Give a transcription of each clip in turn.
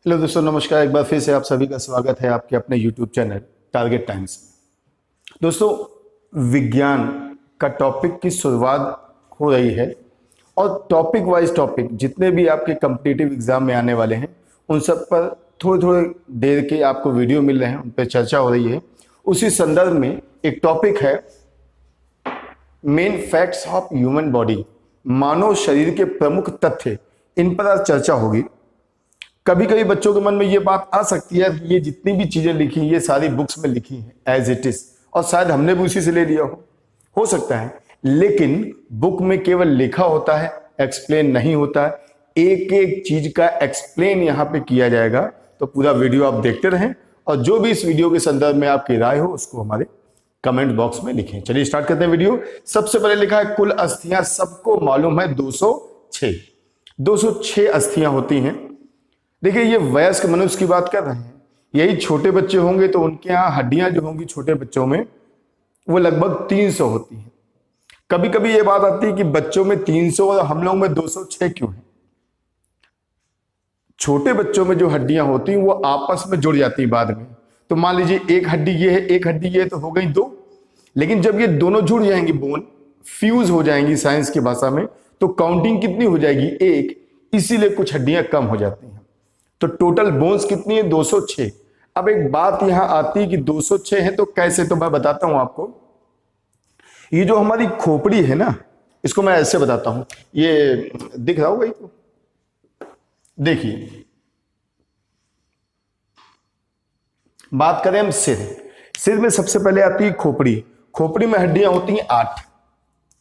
Hello दोस्तों, नमस्कार। एक बार फिर से आप सभी का स्वागत है आपके अपने यूट्यूब चैनल टारगेट टाइम्स में। दोस्तों, विज्ञान का टॉपिक की शुरुआत हो रही है और टॉपिक वाइज टॉपिक जितने भी आपके कॉम्पिटिटिव एग्जाम में आने वाले हैं उन सब पर थोड़े थोड़े देर के आपको वीडियो मिल रहे हैं, उन पर चर्चा हो रही है। उसी संदर्भ में एक टॉपिक है main facts of human body, मानव शरीर के प्रमुख तथ्य। इन पर आज चर्चा होगी। कभी कभी बच्चों के मन में ये बात आ सकती है कि ये जितनी भी चीजें लिखी ये सारी बुक्स में लिखी हैं एज इट इज, और शायद हमने भी उसी से ले लिया हो सकता है। लेकिन बुक में केवल लिखा होता है, एक्सप्लेन नहीं होता है। एक एक चीज का एक्सप्लेन यहाँ पे किया जाएगा, तो पूरा वीडियो आप देखते रहें और जो भी इस वीडियो के संदर्भ में आपकी राय हो उसको हमारे कमेंट बॉक्स में लिखें। चलिए स्टार्ट करते हैं वीडियो। सबसे पहले लिखा है कुल अस्थियां सबको मालूम है 206। 206 अस्थियां होती हैं। देखिए, ये वयस्क मनुष्य की बात कर रहे हैं। यही छोटे बच्चे होंगे तो उनके यहाँ हड्डियां जो होंगी छोटे बच्चों में वो लगभग 300 होती हैं। कभी कभी ये बात आती है कि बच्चों में 300 और हम लोग में 206 क्यों है। छोटे बच्चों में जो हड्डियां होती हैं वो आपस में जुड़ जाती है बाद में। तो मान लीजिए एक हड्डी ये है, एक हड्डी ये है, तो हो गई 2। लेकिन जब ये दोनों जुड़ जाएंगी, बोन फ्यूज हो जाएंगी साइंस की भाषा में, तो काउंटिंग कितनी हो जाएगी? 1। इसीलिए कुछ हड्डियां कम हो जाती हैं। तो टोटल बोन्स कितनी है? 206। अब एक बात यहां आती है कि 206 है तो कैसे, तो मैं बताता हूं आपको। ये जो हमारी खोपड़ी है ना, इसको मैं ऐसे बताता हूं। ये दिख रहा होगा, तो देखिए, बात करें हम सिर में सबसे पहले आती है खोपड़ी। खोपड़ी में हड्डियां होती हैं 8,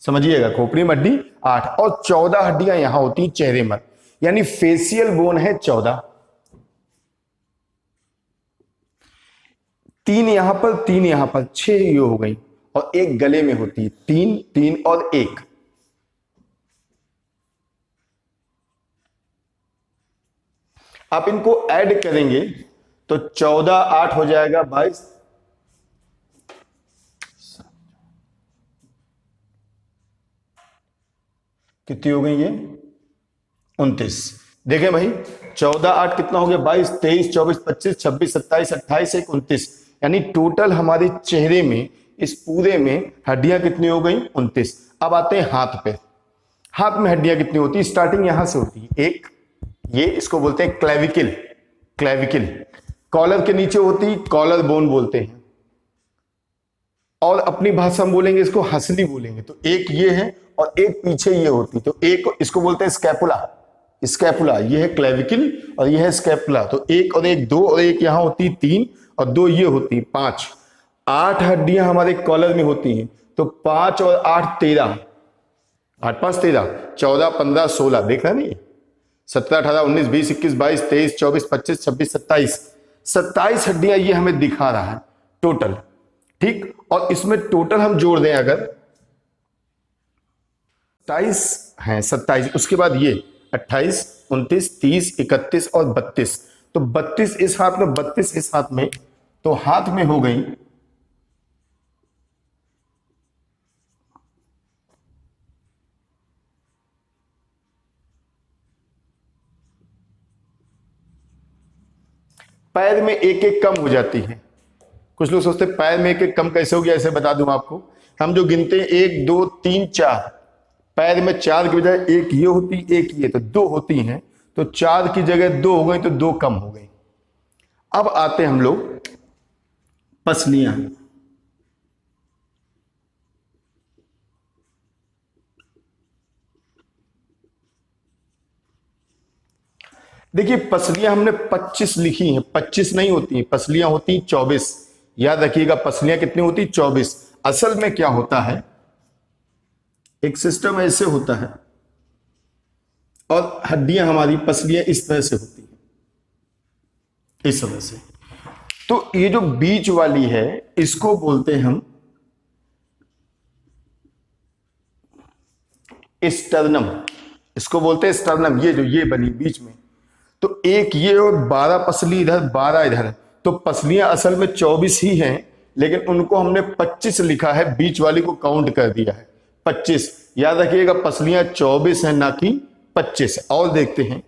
समझिएगा। खोपड़ी में हड्डी 8 और 14 हड्डियां यहां होती हैं चेहरे में, यानी फेशियल बोन है 14। 3 यहां पर, 3 यहां पर, 6 ये हो गई। और एक गले में होती है 3, 3 और 1। आप इनको ऐड करेंगे तो 14, 8 हो जाएगा 22। कितनी हो गई ये? 29। देखें भाई, 14, 8 कितना हो गया? 22, 23, 24, 25, 26, 27, 28, 1, 29। यानी टोटल हमारे चेहरे में इस पूरे में हड्डियां कितनी हो गई? 29। अब आते हैं हाथ पे। हाथ में हड्डियां कितनी होती है? स्टार्टिंग यहां से होती है 1, ये इसको बोलते हैं क्लेविकल। क्लेविकल कॉलर के नीचे होती है, कॉलर बोन बोलते हैं। और अपनी भाषा में बोलेंगे इसको हंसली बोलेंगे। तो एक ये है और एक पीछे ये होती, तो एक इसको बोलते हैं स्कैपुला। स्कैपुला ये है क्लेविकल और ये है स्कैपुला। तो 1 और 1 2, और एक यहां होती 3 और 2 ये होती 5। 8 हड्डियां हमारे कॉलर में होती हैं। तो 5 और 8 13, 8 5 13, 14 15 16, देख रहे नहीं? 17 18 19 20 21 22 23 24 25 26 27, 27 हड्डियां ये हमें दिखा रहा है टोटल। ठीक, और इसमें टोटल हम जोड़ दें अगर 27 है, 27, उसके बाद ये 28 29 30 31 और 32। तो 32 इस हाथ में, 32 इस हाथ में, तो हाथ में हो गई पैर में एक एक कम हो जाती है। कुछ लोग सोचते हैं पैर में एक एक कम कैसे हो गया, ऐसे बता दूं आपको। हम जो गिनते हैं 1 2 3 4, पैर में 4 की बजाय एक ये होती, एक ये, तो 2 होती हैं। तो 4 की जगह 2 हो गई, तो 2 कम हो गई। अब आते हैं हम लोग पसलियां। देखिए, पसलियां हमने 25 लिखी हैं, 25 नहीं होती, पसलियां होती 24। याद रखिएगा, पसलियां कितनी होती? 24। असल में क्या होता है, एक सिस्टम ऐसे होता है और हड्डियां हमारी पसलियां इस तरह से होती हैं, इस तरह से। तो ये जो बीच वाली है इसको बोलते हैं हम स्टर्नम। इसको बोलते हैं स्टर्नम। ये जो ये बनी बीच में, तो एक ये और 12 पसली इधर, 12 इधर। तो पसलियां असल में 24 ही हैं, लेकिन उनको हमने 25 लिखा है, बीच वाली को काउंट कर दिया है 25। याद रखिएगा, पसलियां 24 हैं ना कि 25। और देखते हैं,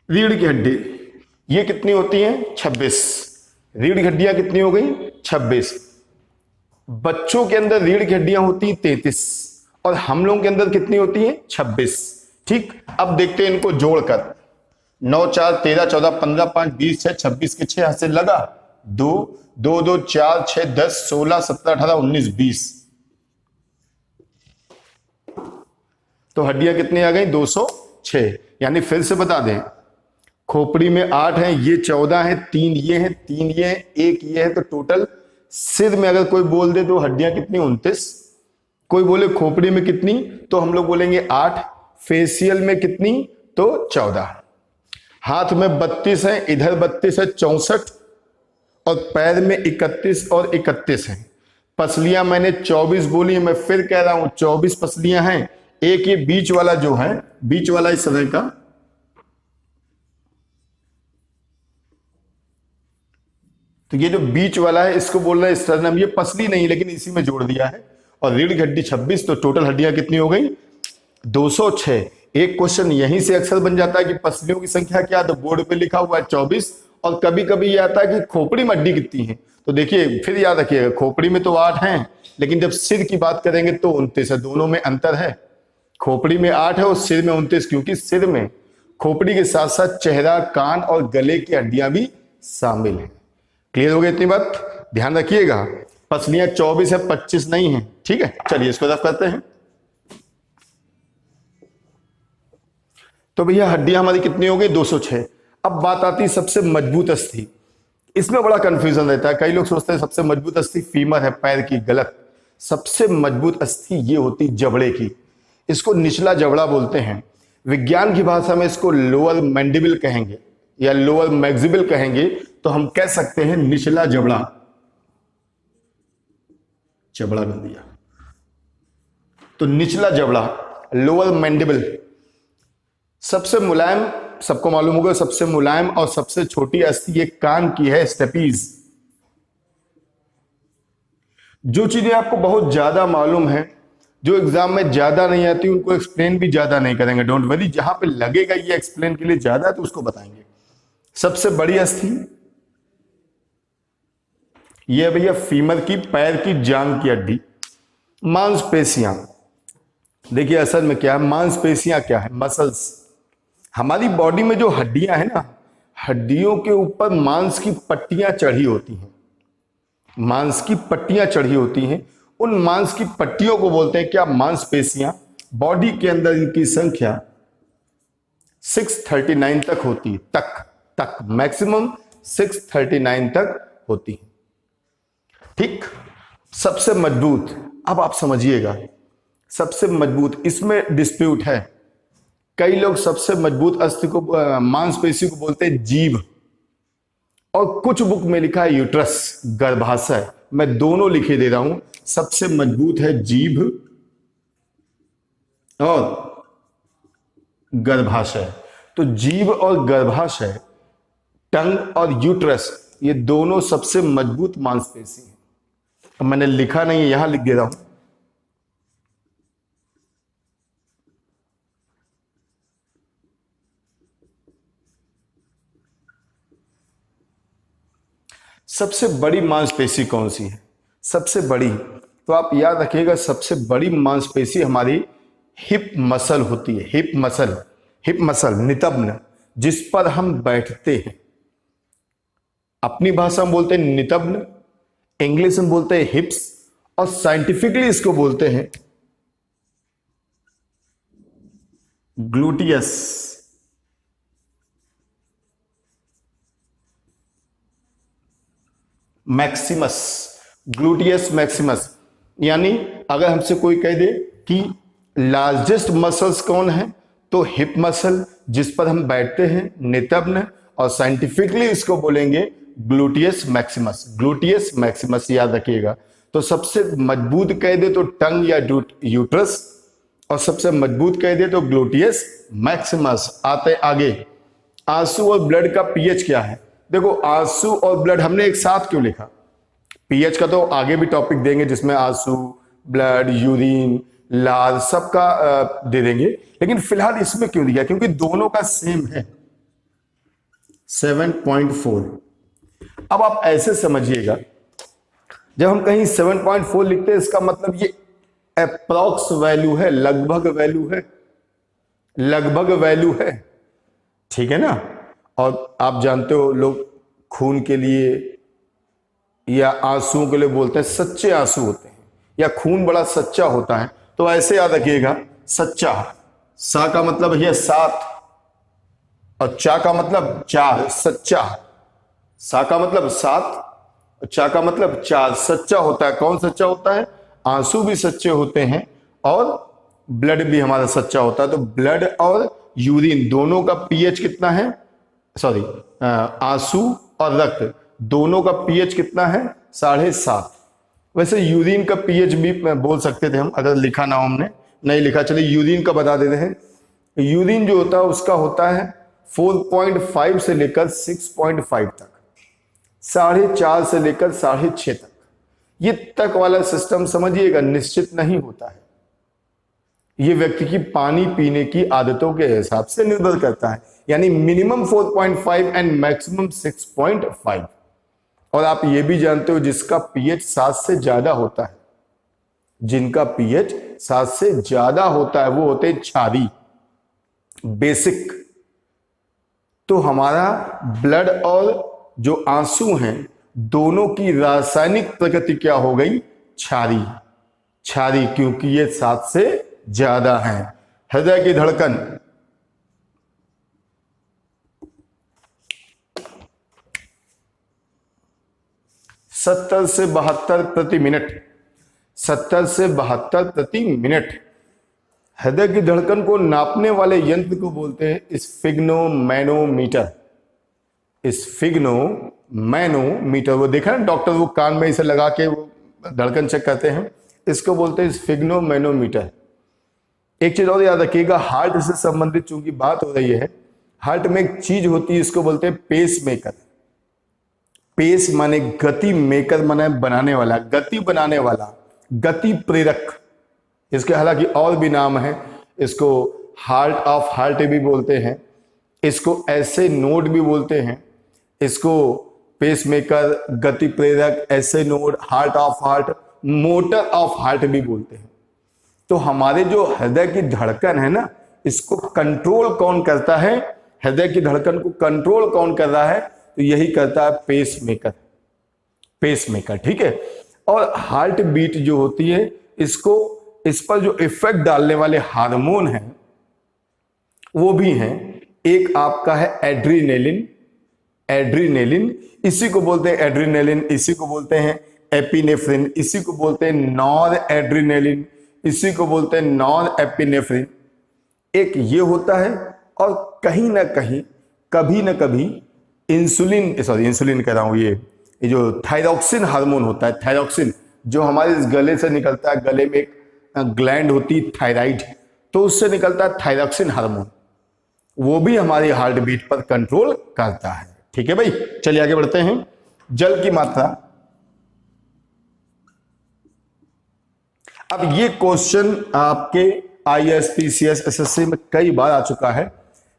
रीढ़ की हड्डी ये कितनी होती है? 26। रीढ़ की हड्डियां कितनी हो गई? 26। बच्चों के अंदर रीढ़ की हड्डियां होती हैं 33 और हम लोगों के अंदर कितनी होती हैं? 26। ठीक, अब देखते हैं इनको जोड़कर। 9 4 13 14 15 5 20 6 26 के 6 हाथ से लगा 2 2 2 4 6 10 16 17 18 19 20। तो हड्डियां कितनी आ गई? 206। यानी फिर से बता दें, खोपड़ी में 8 है, ये 14 है, 3 ये है, 3 ये है, 1 ये है, तो टोटल सिर में अगर कोई बोल दे तो हड्डियां कितनी? 29। कोई बोले खोपड़ी में कितनी, तो हम लोग बोलेंगे 8। फेशियल में कितनी? तो 14। हाथ में 32 है, इधर 32 है, 64, और पैर में 31 और 31 है। पसलियां मैंने 24 बोली है, मैं फिर कह रहा हूं 24 पसलियां हैं। एक ये बीच वाला जो है, बीच वाला इस तरह का, तो ये जो बीच वाला है इसको बोल रहे हैं स्टर्नम। ये पसली नहीं लेकिन इसी में जोड़ दिया है। और रीढ़ की हड्डी 26, तो टोटल हड्डियां कितनी हो गई? 206। एक क्वेश्चन यहीं से अक्सर बन जाता है कि पसलियों की संख्या क्या, तो बोर्ड पे लिखा हुआ है 24, और कभी कभी ये आता है कि खोपड़ी में हड्डी कितनी है। तो देखिए फिर याद रखिएगा, खोपड़ी में तो 8 हैं, लेकिन जब सिर की बात करेंगे तो 29 है। दोनों में अंतर है, खोपड़ी में 8 है और सिर में 29, क्योंकि सिर में खोपड़ी के साथ साथ चेहरा, कान और गले की हड्डियां भी शामिल है। क्लियर हो गया इतनी बात? ध्यान रखिएगा, पसलियां 24 है, 25 नहीं है। ठीक है, चलिए इसको रफ करते हैं। तो भैया हड्डियां हमारी कितनी हो गई? 206। अब बात आती है सबसे मजबूत अस्थि। इसमें बड़ा कंफ्यूजन रहता है, कई लोग सोचते हैं सबसे मजबूत अस्थि फीमर है, पैर की। गलत। सबसे मजबूत अस्थि ये होती जबड़े की। इसको निचला जबड़ा बोलते हैं। विज्ञान की भाषा में इसको लोअर मैंडिबल कहेंगे या लोअर मैक्सिबल कहेंगे, तो हम कह सकते हैं निचला जबड़ा। जबड़ा कर दिया तो निचला जबड़ा, लोअर मैंडिबल। सबसे मुलायम, सबको मालूम होगा, सबसे मुलायम और सबसे छोटी अस्थि ये कान की है, स्टेपीज। जो चीजें आपको बहुत ज्यादा मालूम है, जो एग्जाम में ज्यादा नहीं आती, उनको एक्सप्लेन भी ज्यादा नहीं करेंगे, डोंट वरी। जहां पे लगेगा ये एक्सप्लेन के लिए ज्यादा है तो उसको बताएंगे। सबसे बड़ी अस्थि ये भैया फीमर की, पैर की जांग की हड्डी। मांसपेशियां, देखिए असल में क्या है, मांसपेशियां क्या है? मसल्स। हमारी बॉडी में जो हड्डियां हैं ना, हड्डियों के ऊपर मांस की पट्टियां चढ़ी होती हैं। मांस की पट्टियां चढ़ी होती हैं, उन मांस की पट्टियों को बोलते हैं क्या? मांसपेशियां। बॉडी के अंदर इनकी संख्या 639 तक होती है, तक मैक्सिमम 639 तक होती है। ठीक, सबसे मजबूत, अब आप समझिएगा, सबसे मजबूत, इसमें डिस्प्यूट है। कई लोग सबसे मजबूत अस्थि को, मांसपेशी को बोलते हैं जीभ, और कुछ बुक में लिखा है यूट्रस, गर्भाशय। मैं दोनों लिखे दे रहा हूं, सबसे मजबूत है जीभ और गर्भाशय। तो जीभ और गर्भाशय, टंग और यूट्रस, ये दोनों सबसे मजबूत मांसपेशी हैं। अब मैंने लिखा नहीं है, यहां लिख दे रहा हूं। सबसे बड़ी मांसपेशी कौन सी है? सबसे बड़ी, तो आप याद रखिएगा, सबसे बड़ी मांसपेशी हमारी हिप मसल होती है। हिप मसल, हिप मसल, नितंब, जिस पर हम बैठते हैं। अपनी भाषा में बोलते हैं नितंब, इंग्लिश में बोलते हैं हिप्स, और साइंटिफिकली इसको बोलते हैं ग्लूटियस। Maximus, gluteus Maximus. यानी अगर हमसे कोई कह दे कि लार्जेस्ट मसल्स कौन है, तो हिप मसल, जिस पर हम बैठते हैं, नितंब, और साइंटिफिकली इसको बोलेंगे ग्लूटियस मैक्सिमस। ग्लूटियस मैक्सिमस याद रखिएगा। तो सबसे मजबूत कह दे तो टंग या यूट्रस, और सबसे मजबूत कह दे तो ग्लूटियस मैक्सिमस। आते आगे, आंसू और ब्लड का पीएच क्या है? देखो, आंसू और ब्लड हमने एक साथ क्यों लिखा? पीएच का तो आगे भी टॉपिक देंगे, जिसमें आंसू, ब्लड, यूरिन, लाल सबका दे देंगे, लेकिन फिलहाल इसमें क्यों दिया? क्योंकि दोनों का सेम है। 7.4। अब आप ऐसे समझिएगा, जब हम कहीं 7.4 लिखते हैं इसका मतलब ये अप्रॉक्स वैल्यू है, लगभग वैल्यू है, लगभग वैल्यू है, ठीक है ना। और आप जानते हो लोग खून के लिए या आंसुओं के लिए बोलते हैं सच्चे आंसू होते हैं, या खून बड़ा सच्चा होता है, तो ऐसे याद रखिएगा सच्चा, सा का मतलब है 7 और चा का मतलब 4, सच्चा। सा का मतलब 7, चा का मतलब 4, सच्चा होता है। कौन सच्चा होता है? आंसू भी सच्चे होते हैं और ब्लड भी हमारा सच्चा होता है। तो ब्लड और यूरिन दोनों का पीएच कितना है, सॉरी आंसू और रक्त दोनों का पीएच कितना है? 7.5। वैसे यूरिन का पीएच भी बोल सकते थे हम, अगर लिखा ना हो, हमने नहीं लिखा, चलिए यूरिन का बता देते हैं। यूरिन जो होता है उसका होता है 4.5 से लेकर 6.5 तक, 4.5 से लेकर 6.5 तक। ये तक वाला सिस्टम समझिएगा निश्चित नहीं होता है, ये व्यक्ति की पानी पीने की आदतों के हिसाब से निर्भर करता है। यानी मिनिमम 4.5 एंड मैक्सिमम 6.5। और आप ये भी जानते हो जिसका पीएच 7 से ज्यादा होता है, जिनका पीएच 7 से ज्यादा होता है वो होते हैं क्षारी, बेसिक। तो हमारा ब्लड और जो आंसू हैं दोनों की रासायनिक प्रकृति क्या हो गई? क्षारी। क्षारी क्योंकि ये 7 से ज्यादा है। हृदय की धड़कन 70 से 72 प्रति मिनट, 70 से 72 प्रति मिनट। हृदय की धड़कन को नापने वाले यंत्र को बोलते हैं स्फिग्नोमैनोमीटर। स्फिग्नोमैनोमीटर, वो देखा ना डॉक्टर वो कान में इसे लगा के वो धड़कन चेक करते हैं, इसको बोलते हैं स्फिग्नोमैनोमीटर। एक चीज और याद रखिएगा, हार्ट से संबंधित चूंकि बात हो रही है, हार्ट में एक चीज होती है इसको बोलते हैं पेस मेकर। पेस माने गति, मेकर माने बनाने वाला, गति बनाने वाला, गति प्रेरक। इसके हालांकि और भी नाम है, इसको हार्ट ऑफ हार्ट भी बोलते हैं, इसको ऐसे नोड भी बोलते हैं, इसको पेस मेकर, गति प्रेरक, ऐसे node, heart of heart, motor of heart भी बोलते हैं। तो हमारे जो हृदय की धड़कन है ना, इसको कंट्रोल कौन करता है? हृदय की धड़कन को कंट्रोल कौन कर रहा है? तो यही करता है पेस मेकर, पेस मेकर, ठीक है। और हार्ट बीट जो होती है इसको, इस पर जो इफेक्ट डालने वाले हार्मोन हैं वो भी हैं। एक आपका है एड्रीनेलिन, एड्रीनेलिन इसी को बोलते हैं एड्रीनेलिन, इसी को बोलते हैं एपिनेफ्रिन, इसी को बोलते हैं नॉर एड्रीनेलिन, इसी को बोलते हैं नॉर एपिनेफ्रिन। एक ये होता है, और कहीं ना कहीं कभी ना कभी इंसुलिन, सॉरी इंसुलिन कह रहा हूं, ये जो थायरॉक्सिन हार्मोन होता है, थायरॉक्सिन जो हमारे इस गले से निकलता है, गले में एक ग्लैंड होती है थायराइड, तो उससे निकलता है थायरॉक्सिन हार्मोन, वो भी हमारी हार्ट बीट पर कंट्रोल करता है। ठीक है भाई, चलिए आगे बढ़ते हैं। जल की मात्रा। अब ये क्वेश्चन आपके ISPCS SSC में कई बार आ चुका है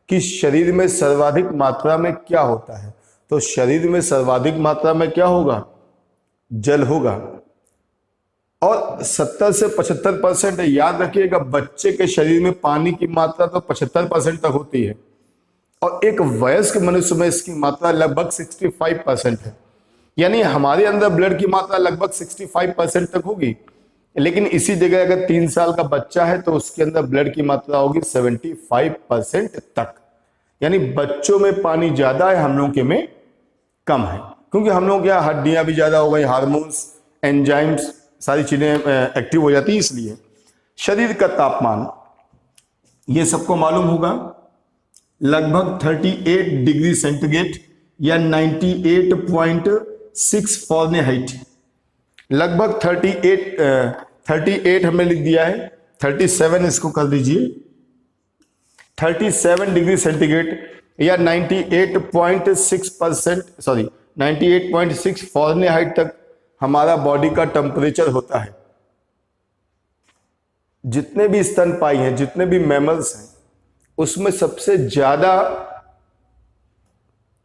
कि शरीर में सर्वाधिक मात्रा में क्या होता है। तो शरीर में सर्वाधिक मात्रा में क्या होगा? जल होगा। और 70 से 75% याद रखिएगा, बच्चे के शरीर में पानी की मात्रा तो 75% तक होती है, और एक वयस्क मनुष्य में इसकी मात्रा लगभग 65% है। यानी हमारे अंदर ब्लड की मात्रा लगभग 65% तक होगी, लेकिन इसी जगह अगर 3 साल का बच्चा है तो उसके अंदर ब्लड की मात्रा होगी 75% तक। यानी बच्चों में पानी ज्यादा है, हम लोगों के में कम है, क्योंकि हम लोग क्या हड्डियां भी ज्यादा हो गई, हार्मोन्स, एंजाइम्स, सारी चीजें एक्टिव हो जाती है। इसलिए शरीर का तापमान ये सबको मालूम होगा, लगभग 38 डिग्री सेंटीग्रेड या 98.6 फॉरेनहाइट। लगभग 38 हमने लिख दिया है, 37 इसको कर दीजिए, 37 डिग्री सेंटीग्रेड या 98.6 फॉरेनहाइट तक हमारा बॉडी का टेम्परेचर होता है। जितने भी स्तनपायी हैं, जितने भी मैमल्स हैं, उसमें सबसे ज्यादा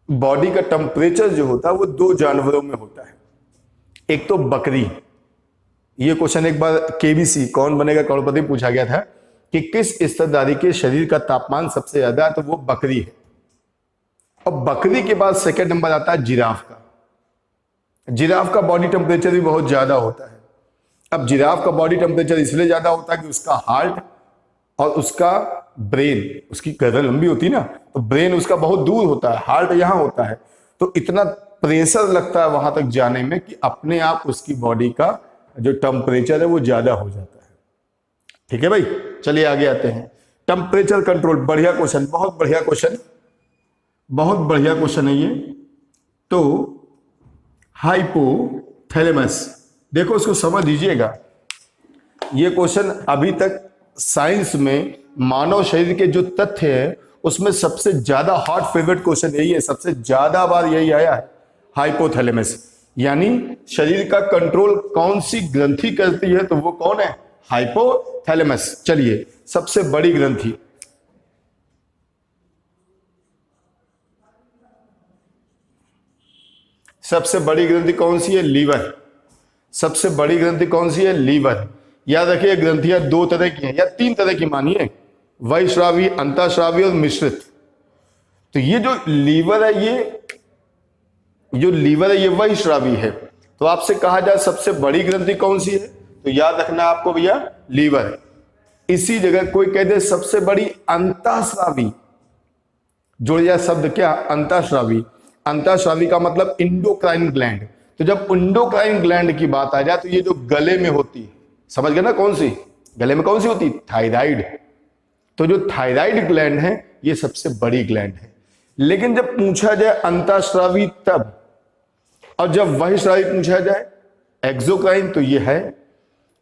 बॉडी का टेम्परेचर जो होता है वो दो जानवरों में होता है। एक तो बकरी, ये क्वेश्चन एक बार केबीसी कौन बनेगा करोड़पति पूछा गया था कि किस स्तनधारी के शरीर का तापमान सबसे ज्यादा है, तो वो बकरी है। और बकरी के बाद सेकंड नंबर आता है जिराफ का। जिराफ का बॉडी टेम्परेचर भी बहुत ज्यादा होता है। अब जिराफ का बॉडी टेम्परेचर इसलिए ज्यादा होता है कि उसका हार्ट और उसका ब्रेन, उसकी गर्दन लंबी होती है ना, तो ब्रेन उसका बहुत दूर होता है, हार्ट यहां होता है, तो इतना प्रेशर लगता है वहां तक जाने में कि अपने आप उसकी बॉडी का जो टेम्परेचर है वो ज्यादा हो जाता है। ठीक है भाई, चलिए आगे आते हैं। टेम्परेचर कंट्रोल, बढ़िया क्वेश्चन, बहुत बढ़िया क्वेश्चन, बहुत बढ़िया क्वेश्चन है ये। तो हाइपोथैलेमस, देखो इसको समझ लीजिएगा। ये क्वेश्चन अभी तक साइंस में मानव शरीर के जो तथ्य है उसमें सबसे ज्यादा हॉट फेवरेट क्वेश्चन यही है, सबसे ज्यादा बार यही आया है, हाइपोथैलेमस। यानी शरीर का कंट्रोल कौन सी ग्रंथि करती है, तो वो कौन है, हाइपोथैलेमस। चलिए, सबसे बड़ी ग्रंथि, सबसे बड़ी ग्रंथि कौन सी है, लीवर। सबसे बड़ी ग्रंथि कौन सी है, लीवर। याद रखिए ग्रंथियां दो तरह की हैं या तीन तरह की मानिए, वैश्रावी, अंतःस्रावी और मिश्रित। तो ये जो लीवर है, ये वैश्रावी है। तो आपसे कहा जाए सबसे बड़ी ग्रंथि कौन सी है, तो याद रखना आपको भैया लीवर। इसी जगह कोई कह दे सबसे बड़ी अंतःस्रावी, जुड़ जाए शब्द क्या, अंतःस्रावी। अंतःस्रावी का मतलब इंडोक्राइन ग्लैंड। तो जब इंडोक्राइन ग्लैंड की बात आ जाए तो ये जो गले में होती है, समझ गए ना कौन सी, गले में कौन सी होती, थायराइड। तो जो थायराइड ग्लैंड है ये सबसे बड़ी ग्लैंड है। लेकिन जब पूछा जाए अंतःस्रावी तब, और जब वैश्रावी पूछा जाए एक्सोक्राइन, तो ये है।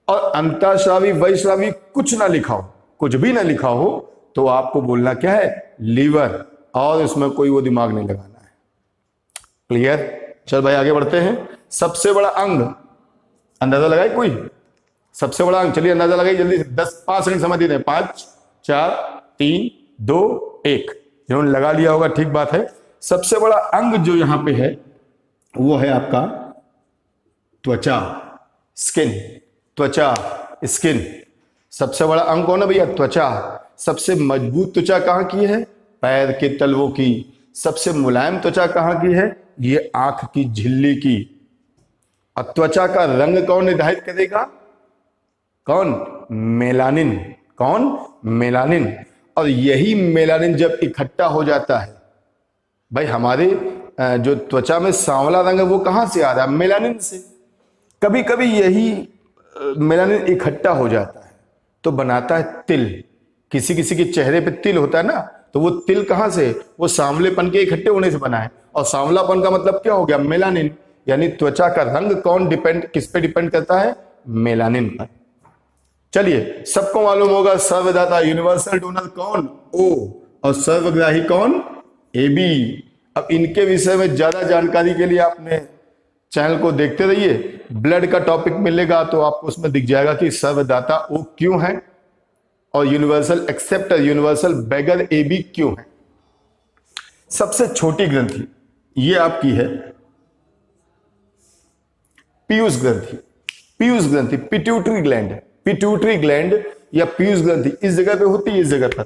और अंतःस्रावी वैश्रावी कुछ ना लिखा हो, कुछ भी ना लिखा हो, तो आपको बोलना क्या है, लीवर, और इसमें कोई वो दिमाग नहीं लगाना है। क्लियर। चल भाई आगे बढ़ते हैं। सबसे बड़ा अंग, अंदाजा लगाए कोई, सबसे बड़ा अंग, चलिए अंदाजा लगाइए जल्दी से, 5 सेकंड समझ देते हैं, 5 4 3 2 1। जिन्होंने लगा लिया होगा ठीक बात है। सबसे बड़ा अंग जो यहां पे है वो है आपका त्वचा, स्किन। त्वचा, स्किन, सबसे बड़ा अंग कौन है भैया, त्वचा। सबसे मजबूत त्वचा कहां की है, पैर के तलवों की। सबसे मुलायम त्वचा कहां की है, ये आंख की झिल्ली की। और त्वचा का रंग कौन निर्धारित करेगा, कौन, मेलानिन। कौन, मेलानिन। और यही मेलानिन जब इकट्ठा हो जाता है, भाई हमारे जो त्वचा में सांवला रंग है वो कहां से आ रहा है, मेलानिन से। कभी कभी यही मेलानिन इकट्ठा हो जाता है तो बनाता है तिल। किसी किसी के चेहरे पे तिल होता है ना, तो वो तिल कहां से, वो सांवलेपन के इकट्ठे होने से बना है। और सांवलापन का मतलब क्या हो गया, मेलानिन। यानी त्वचा का रंग कौन डिपेंड, किस पे डिपेंड करता है, मेलानिन पर। चलिए, सबको मालूम होगा सर्वदाता यूनिवर्सल डोनर कौन, ओ, और सर्वग्राही कौन, ए बी। अब इनके विषय में ज्यादा जानकारी के लिए आपने चैनल को देखते रहिए। ब्लड का टॉपिक मिलेगा तो आपको उसमें दिख जाएगा कि सर्वदाता ओ क्यों है और universal acceptor, universal beggar A B क्यों है। सबसे छोटी ग्रंथि ये आपकी है पीयूष ग्रंथि। पीयूष ग्रंथि पिट्यूटरी ग्लैंड है। पिट्यूटरी ग्लैंड या पीयूष ग्रंथि इस जगह पे होती है, इस जगह पर।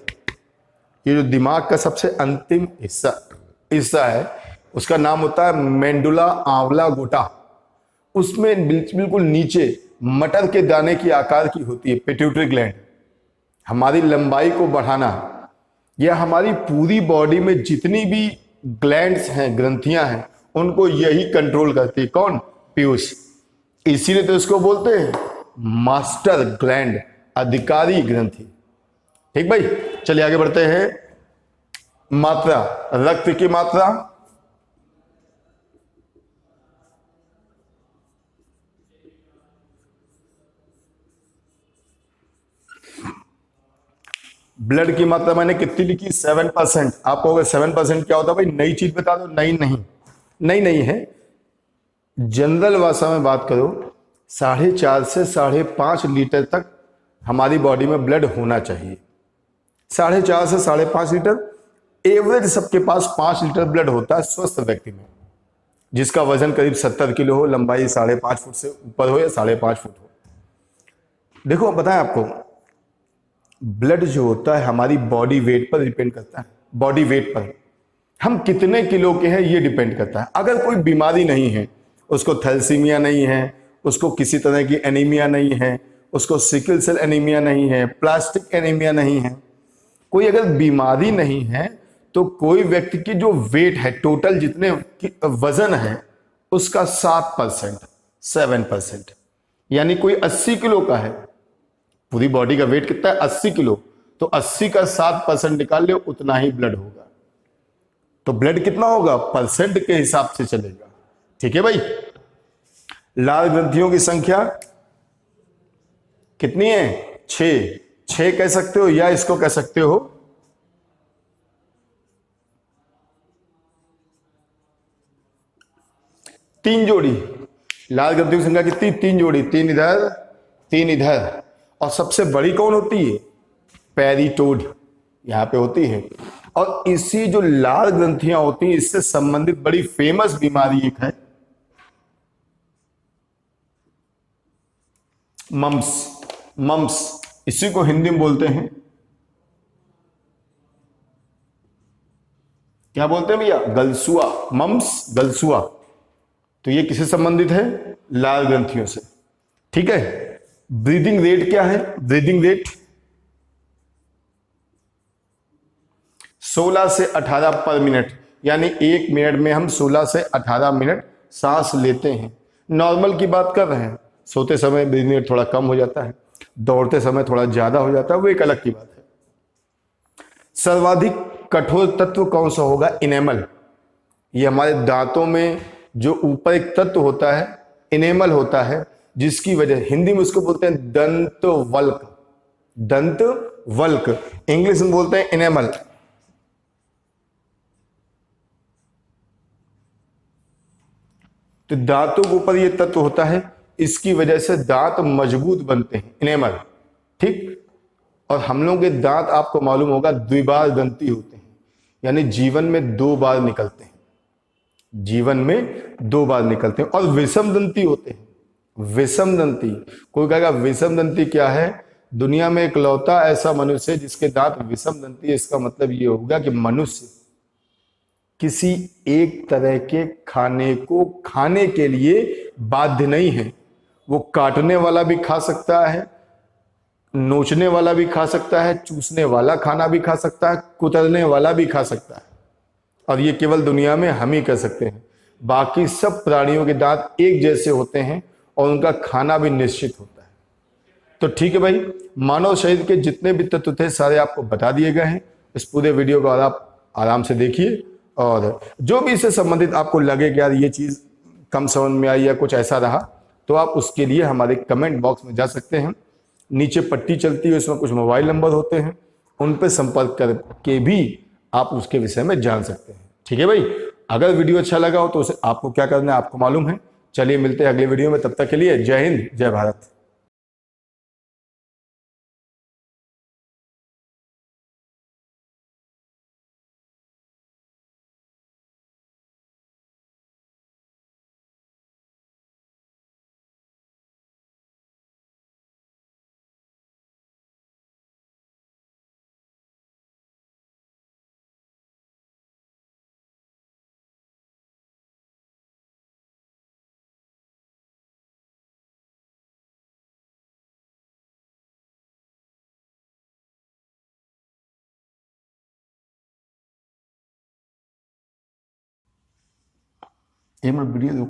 ये जो दिमाग का सबसे अंतिम हिस्सा है उसका नाम होता है मेंडुला आंवला गोटा। उसमें बिल्कुल नीचे मटर के दाने की आकार की होती है पिट्यूटरी ग्लैंड। हमारी लंबाई को बढ़ाना, यह हमारी पूरी बॉडी में जितनी भी ग्लैंड्स हैं, ग्रंथियां हैं, उनको यही कंट्रोल करती है। कौन, पीयूष। इसीलिए तो इसको बोलते हैं मास्टर ग्लैंड, अधिकारी ग्रंथि। ठीक भाई, चलिए आगे बढ़ते हैं। मात्रा, रक्त की मात्रा, ब्लड की मात्रा मैंने कितनी लिखी, 7%। आप कहोगे 7% क्या होता है भाई, नई चीज बता दो। नहीं नहीं है। जनरल भाषा में बात करो 4.5 से 5.5 लीटर तक हमारी बॉडी में ब्लड होना चाहिए। 4.5 से 5.5 लीटर एवरेज सबके पास 5 लीटर ब्लड होता है स्वस्थ व्यक्ति में, जिसका वजन करीब 70 किलो हो, लंबाई 5.5 फुट से ऊपर हो या 5.5 फुट हो। देखो बताएं आपको, ब्लड जो होता है हमारी बॉडी वेट पर डिपेंड करता है। बॉडी वेट पर हम कितने किलो के हैं ये डिपेंड करता है। अगर कोई बीमारी नहीं है, उसको थैलेसीमिया नहीं है, उसको किसी तरह की एनीमिया नहीं है, उसको सिकल सेल एनीमिया नहीं है, प्लास्टिक एनीमिया नहीं है, कोई अगर बीमारी नहीं है, तो कोई व्यक्ति की जो वेट है, टोटल जितने वजन है उसका 7%, 7%, यानी कोई 80 किलो का है, पूरी बॉडी का वेट कितना है 80 किलो, तो 80 का 7% निकाल ले, उतना ही ब्लड होगा। तो ब्लड कितना होगा परसेंट के हिसाब से चलेगा। ठीक है भाई। लाल ग्रंथियों की संख्या कितनी है? 6। 6 कह सकते हो या इसको कह सकते हो 3 जोड़ी। लाल ग्रंथियों की संख्या कितनी? 3 जोड़ी, 3 इधर 3 इधर। और सबसे बड़ी कौन होती है? पेरिटोड यहां पे होती है। और इसी जो लाल ग्रंथियां होती हैं इससे संबंधित बड़ी फेमस बीमारी एक है मम्स। मम्स इसी को हिंदी में बोलते हैं, क्या बोलते हैं भैया? गलसुआ। मम्स, गलसुआ। तो ये किससे संबंधित है? लाल ग्रंथियों से। ठीक है। ब्रीदिंग रेट क्या है? ब्रीदिंग रेट 16 से 18 पर मिनट, यानी 1 मिनट में हम 16 से 18 मिनट सांस लेते हैं। नॉर्मल की बात कर रहे हैं। सोते समय ब्रीदिंग रेट थोड़ा कम हो जाता है, दौड़ते समय थोड़ा ज्यादा हो जाता है, वो एक अलग की बात है। सर्वाधिक कठोर तत्व कौन सा होगा? इनेमल। ये हमारे दांतों में जो ऊपर एक तत्व होता है, इनेमल होता है, जिसकी वजह हिंदी में उसको बोलते हैं दंत वल्क। दंत वल्क, इंग्लिश में बोलते हैं इनेमल। तो दांतों के ऊपर यह तत्व होता है, इसकी वजह से दांत मजबूत बनते हैं, इनेमल। ठीक। और हम लोगों के दांत आपको मालूम होगा द्विबार दंती होते हैं, यानी जीवन में 2 बार निकलते हैं। जीवन में 2 बार निकलते हैं। और विषम दंती होते हैं। विषम दंती, कोई कहेगा विषम दंती क्या है? दुनिया में इकलौता ऐसा मनुष्य है जिसके दांत विषम दंती है। इसका मतलब यह होगा कि मनुष्य किसी एक तरह के खाने को खाने के लिए बाध्य नहीं है। वो काटने वाला भी खा सकता है, नोचने वाला भी खा सकता है, चूसने वाला खाना भी खा सकता है, कुतरने वाला भी खा सकता है। और ये केवल दुनिया में हम ही कर सकते हैं। बाकी सब प्राणियों के दांत एक जैसे होते हैं और उनका खाना भी निश्चित होता है। तो ठीक है भाई, मानव शरीर के जितने भी तत्व थे सारे आपको बता दिए गए हैं। इस पूरे वीडियो को आप आराम से देखिए, और जो भी इससे संबंधित आपको लगे कि यार ये चीज़ कम समझ में आई या कुछ ऐसा रहा, तो आप उसके लिए हमारे कमेंट बॉक्स में जा सकते हैं। नीचे पट्टी चलती है, उसमें कुछ मोबाइल नंबर होते हैं, उन पर संपर्क करके भी आप उसके विषय में जान सकते हैं। ठीक है भाई। अगर वीडियो अच्छा लगा हो तो उसे आपको क्या करना है आपको मालूम है। चलिए मिलते हैं अगले वीडियो में, तब तक के लिए जय हिंद, जय भारत। एक मिनट वीडियो